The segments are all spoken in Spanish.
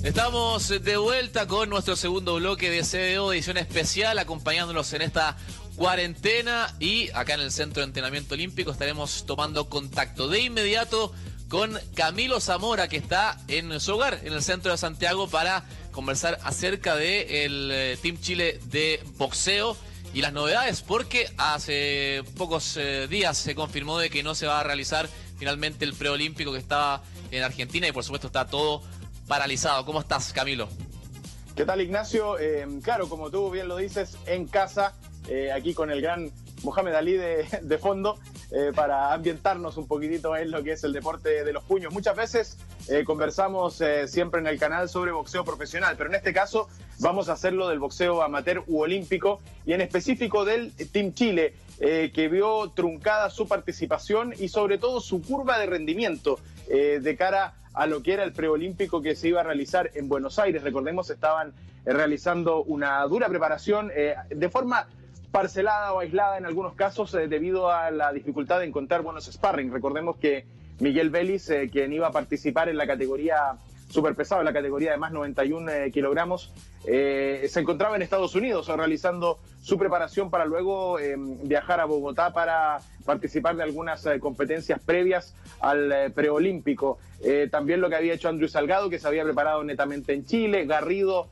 Estamos de vuelta con nuestro segundo bloque de CBO, edición especial, acompañándonos en esta cuarentena, y acá en el Centro de Entrenamiento Olímpico estaremos tomando contacto de inmediato con Camilo Zamora, que está en su hogar, en el centro de Santiago, para conversar acerca del Team Chile de boxeo y las novedades, porque hace pocos días se confirmó de que no se va a realizar finalmente el preolímpico que estaba en Argentina, y por supuesto está todo paralizado. ¿Cómo estás, Camilo? ¿Qué tal, Ignacio? Claro, como tú bien lo dices, en casa, aquí con el gran Mohamed Ali de fondo, para ambientarnos un poquitito en lo que es el deporte de los puños. Muchas veces conversamos siempre en el canal sobre boxeo profesional, pero en este caso vamos a hacerlo del boxeo amateur u olímpico, y en específico del Team Chile, que vio truncada su participación y sobre todo su curva de rendimiento de cara a lo que era el preolímpico que se iba a realizar en Buenos Aires. Recordemos, estaban realizando una dura preparación de forma parcelada o aislada en algunos casos, debido a la dificultad de encontrar buenos sparring. Recordemos que Miguel Vélez, quien iba a participar en la categoría superpesado, en la categoría de más 91 kilogramos, se encontraba en Estados Unidos realizando su preparación para luego viajar a Bogotá para participar de algunas competencias previas al preolímpico. También lo que había hecho Andrew Salgado, que se había preparado netamente en Chile, Garrido,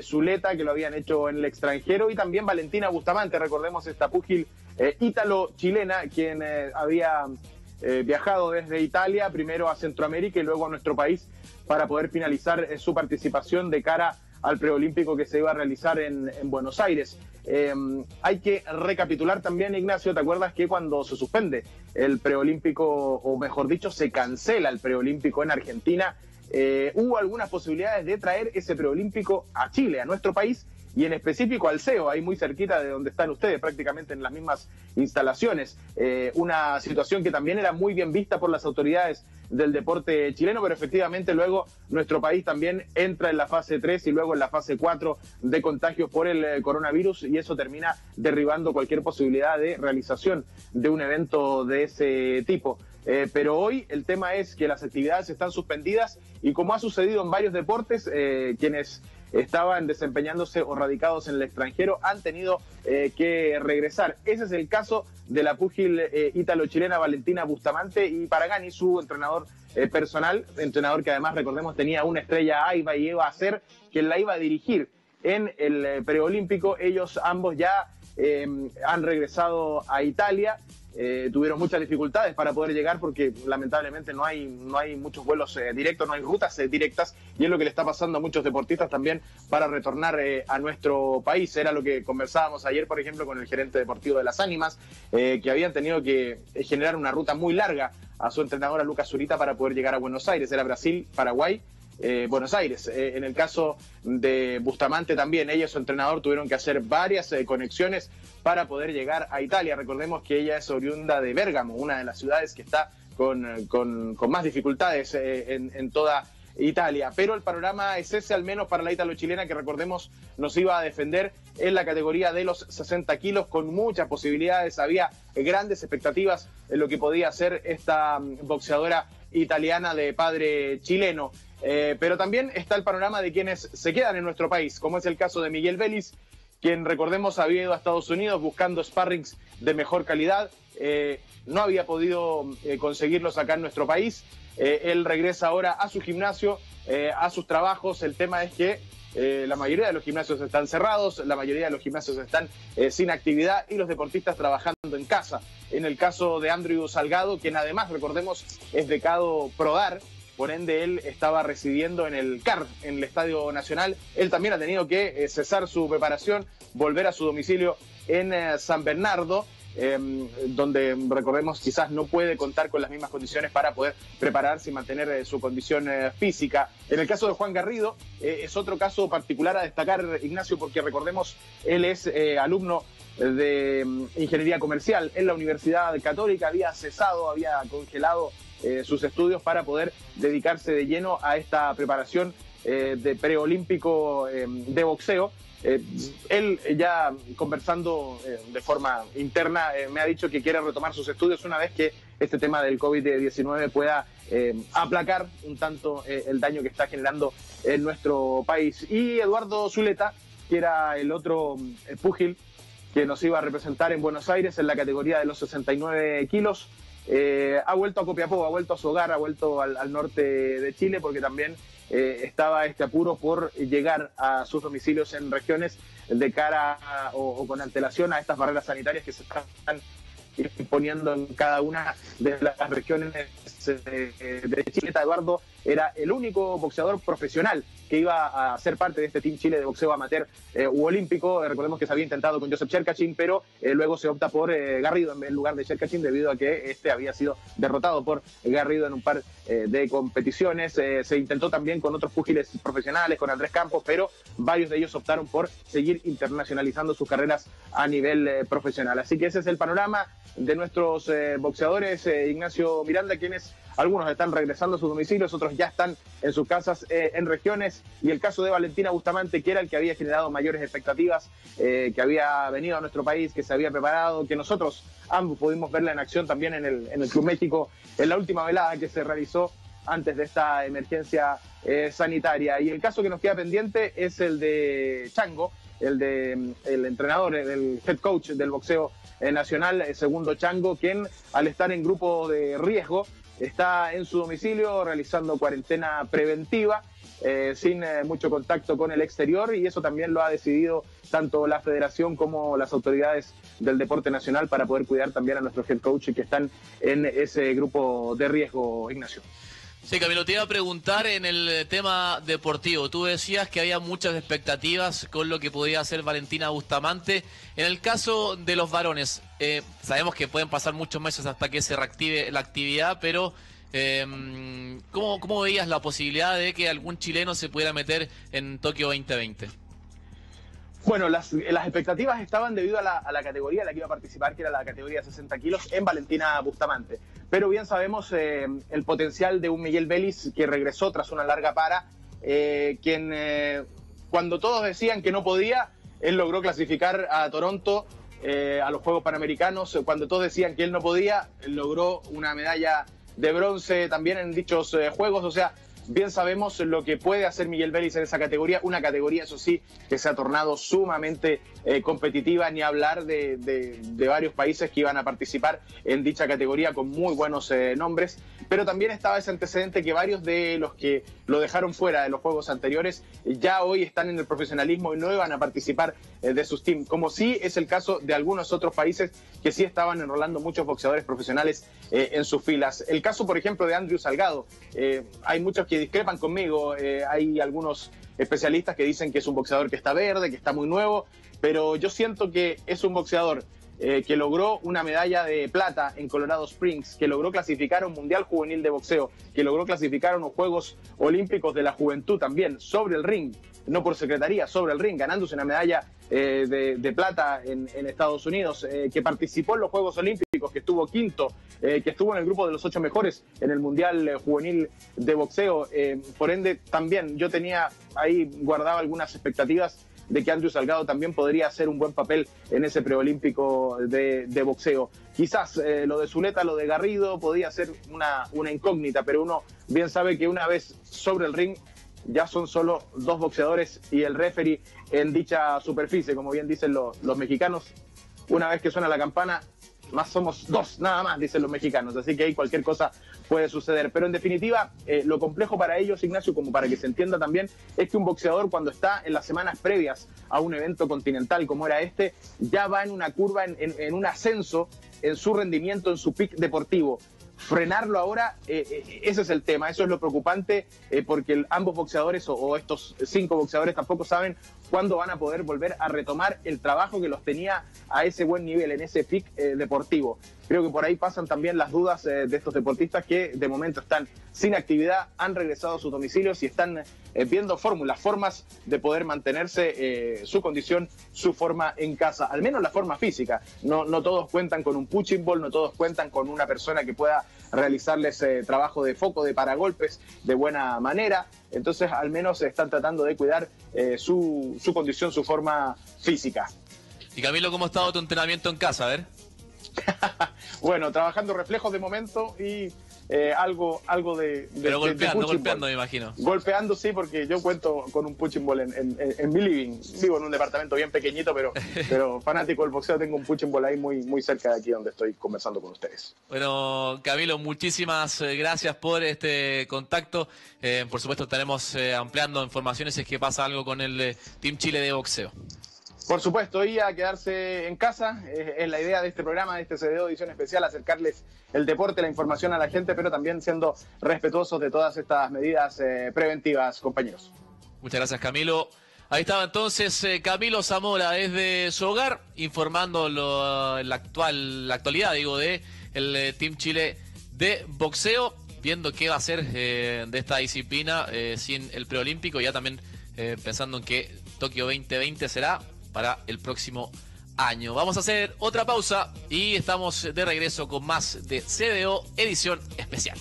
Zuleta, que lo habían hecho en el extranjero, y también Valentina Bustamante, recordemos esta púgil ítalo-chilena, quien había viajado desde Italia primero a Centroamérica y luego a nuestro país para poder finalizar su participación de cara al preolímpico que se iba a realizar en Buenos Aires. Hay que recapitular también, Ignacio, ¿te acuerdas que cuando se suspende el preolímpico, o mejor dicho, se cancela el preolímpico en Argentina, hubo algunas posibilidades de traer ese preolímpico a Chile, a nuestro país, y en específico al CEO, ahí muy cerquita de donde están ustedes, prácticamente en las mismas instalaciones? Una situación que también era muy bien vista por las autoridades del deporte chileno, pero efectivamente luego nuestro país también entra en la fase 3 y luego en la fase 4 de contagios por el coronavirus, y eso termina derribando cualquier posibilidad de realización de un evento de ese tipo. Pero hoy el tema es que las actividades están suspendidas, y como ha sucedido en varios deportes, quienes estaban desempeñándose o radicados en el extranjero han tenido que regresar. Ese es el caso de la púgil ítalo-chilena Valentina Bustamante, y Paragani, su entrenador personal, entrenador que además, recordemos, tenía una estrella AIBA y iba a ser quien la iba a dirigir en el preolímpico. Ellos ambos ya han regresado a Italia. Tuvieron muchas dificultades para poder llegar, porque lamentablemente no hay muchos vuelos directos, no hay rutas directas, y es lo que le está pasando a muchos deportistas también para retornar a nuestro país. Era lo que conversábamos ayer, por ejemplo, con el gerente deportivo de Las Ánimas, que habían tenido que generar una ruta muy larga a su entrenadora Lucas Zurita para poder llegar a Buenos Aires. Era Brasil, Paraguay, Buenos Aires. En el caso de Bustamante también, ella y su entrenador tuvieron que hacer varias conexiones para poder llegar a Italia. Recordemos que ella es oriunda de Bérgamo, una de las ciudades que está con más dificultades en toda Italia. Pero el panorama es ese, al menos para la ítalo-chilena, que recordemos nos iba a defender en la categoría de los 60 kilos con muchas posibilidades. Había grandes expectativas en lo que podía hacer esta boxeadora italiana de padre chileno. Pero también está el panorama de quienes se quedan en nuestro país, como es el caso de Miguel Vélez, quien, recordemos, había ido a Estados Unidos buscando sparrings de mejor calidad. No había podido conseguirlos acá en nuestro país. Él regresa ahora a su gimnasio, a sus trabajos. El tema es que la mayoría de los gimnasios están cerrados, la mayoría de los gimnasios están sin actividad, y los deportistas trabajando en casa. En el caso de Andrew Salgado, quien además, recordemos, es becado PRODAR, por ende él estaba residiendo en el CAR, en el Estadio Nacional. Él también ha tenido que cesar su preparación, volver a su domicilio en San Bernardo, donde, recordemos, quizás no puede contar con las mismas condiciones para poder prepararse y mantener su condición física. En el caso de Juan Garrido, es otro caso particular a destacar, Ignacio, porque, recordemos, él es alumno de Ingeniería Comercial en la Universidad Católica. Había cesado, había congelado sus estudios para poder dedicarse de lleno a esta preparación de preolímpico de boxeo. Él, ya conversando de forma interna, me ha dicho que quiere retomar sus estudios una vez que este tema del COVID-19 pueda aplacar un tanto el daño que está generando en nuestro país. Y Eduardo Zuleta, que era el otro púgil que nos iba a representar en Buenos Aires en la categoría de los 69 kilos, ha vuelto a Copiapó, ha vuelto a su hogar, ha vuelto al norte de Chile, porque también estaba este apuro por llegar a sus domicilios en regiones de cara o con antelación a estas barreras sanitarias que se están imponiendo en cada una de las regiones de Chile. Eduardo era el único boxeador profesional que iba a ser parte de este Team Chile de boxeo amateur u olímpico. Recordemos que se había intentado con Joseph Cherkachin, pero luego se opta por Garrido en lugar de Cherkachin, debido a que este había sido derrotado por Garrido en un par de competiciones. Se intentó también con otros púgiles profesionales, con Andrés Campos, pero varios de ellos optaron por seguir internacionalizando sus carreras a nivel profesional. Así que ese es el panorama de nuestros boxeadores, Ignacio Miranda, quienes algunos están regresando a sus domicilios, otros ya están en sus casas en regiones, y el caso de Valentina Bustamante, que era el que había generado mayores expectativas, que había venido a nuestro país, que se había preparado, que nosotros ambos pudimos verla en acción también en el Club México, en la última velada que se realizó antes de esta emergencia sanitaria. Y el caso que nos queda pendiente es el de Chango, el entrenador, el head coach del boxeo nacional, Segundo Chango, quien al estar en grupo de riesgo está en su domicilio realizando cuarentena preventiva, sin mucho contacto con el exterior, y eso también lo ha decidido tanto la federación como las autoridades del deporte nacional para poder cuidar también a nuestros head coaches que están en ese grupo de riesgo, Ignacio. Sí, Camilo, te iba a preguntar en el tema deportivo. Tú decías que había muchas expectativas con lo que podía hacer Valentina Bustamante. En el caso de los varones, sabemos que pueden pasar muchos meses hasta que se reactive la actividad, pero ¿cómo veías la posibilidad de que algún chileno se pudiera meter en Tokio 2020? Bueno, las expectativas estaban debido a la categoría en la que iba a participar, que era la categoría de 60 kilos, en Valentina Bustamante. Pero bien sabemos el potencial de un Miguel Vélez, que regresó tras una larga para, quien cuando todos decían que no podía, él logró clasificar a Toronto a los Juegos Panamericanos. Cuando todos decían que él no podía, él logró una medalla de bronce también en dichos Juegos. O sea, bien sabemos lo que puede hacer Miguel Vélez en esa categoría, una categoría, eso sí, que se ha tornado sumamente competitiva, ni hablar de varios países que iban a participar en dicha categoría con muy buenos nombres, pero también estaba ese antecedente que varios de los que lo dejaron fuera de los Juegos anteriores ya hoy están en el profesionalismo y no iban a participar de sus teams, como sí es el caso de algunos otros países que sí estaban enrolando muchos boxeadores profesionales en sus filas. El caso, por ejemplo, de Andrew Salgado, hay muchos que discrepan conmigo, hay algunos especialistas que dicen que es un boxeador que está verde, que está muy nuevo, pero yo siento que es un boxeador que logró una medalla de plata en Colorado Springs, que logró clasificar a un Mundial Juvenil de Boxeo, que logró clasificar a unos Juegos Olímpicos de la Juventud también, sobre el ring, no por secretaría, sobre el ring, ganándose una medalla de plata en Estados Unidos, que participó en los Juegos Olímpicos, que estuvo quinto, que estuvo en el grupo de los 8 mejores en el Mundial Juvenil de Boxeo. Por ende, también yo tenía ahí, guardaba algunas expectativas de que Andrew Salgado también podría hacer un buen papel en ese preolímpico de boxeo. Quizás lo de Zuleta, lo de Garrido podía ser una incógnita, pero uno bien sabe que una vez sobre el ring ya son solo dos boxeadores y el referee en dicha superficie, como bien dicen los mexicanos. Una vez que suena la campana, más somos dos, nada más, dicen los mexicanos, así que ahí cualquier cosa puede suceder. Pero en definitiva, lo complejo para ellos, Ignacio, como para que se entienda también, es que un boxeador, cuando está en las semanas previas a un evento continental como era este, ya va en una curva, en un ascenso en su rendimiento, en su pick deportivo. Frenarlo ahora, ese es el tema, eso es lo preocupante, porque ambos boxeadores o estos 5 boxeadores tampoco saben cuándo van a poder volver a retomar el trabajo que los tenía a ese buen nivel, en ese pick deportivo. Creo que por ahí pasan también las dudas de estos deportistas que de momento están sin actividad, han regresado a sus domicilios y están viendo formas de poder mantenerse su condición, su forma en casa, al menos la forma física. No todos cuentan con un punching ball, no todos cuentan con una persona que pueda realizarles trabajo de foco, de paragolpes de buena manera. Entonces al menos están tratando de cuidar su condición, su forma física. Y Camilo, ¿cómo ha estado tu entrenamiento en casa? A ver. Bueno, trabajando reflejos de momento y algo de Pero golpeando, punching golpeando, ball. me imagino. Golpeando, sí, porque yo cuento con un punching ball en mi living. Vivo en un departamento bien pequeñito, pero fanático del boxeo, tengo un punching ball ahí muy cerca de aquí donde estoy conversando con ustedes. Bueno, Camilo, muchísimas gracias por este contacto. Por supuesto, estaremos ampliando informaciones si es que pasa algo con el Team Chile de boxeo. Por supuesto, y a quedarse en casa, es la idea de este programa, de este CDO edición especial, acercarles el deporte, la información a la gente, pero también siendo respetuosos de todas estas medidas preventivas, compañeros. Muchas gracias, Camilo. Ahí estaba entonces Camilo Zamora desde su hogar, informando la actualidad, digo, de el Team Chile de boxeo, viendo qué va a ser de esta disciplina sin el preolímpico, ya también pensando en que Tokio 2020 será para el próximo año. Vamos a hacer otra pausa y estamos de regreso con más de CDO edición especial.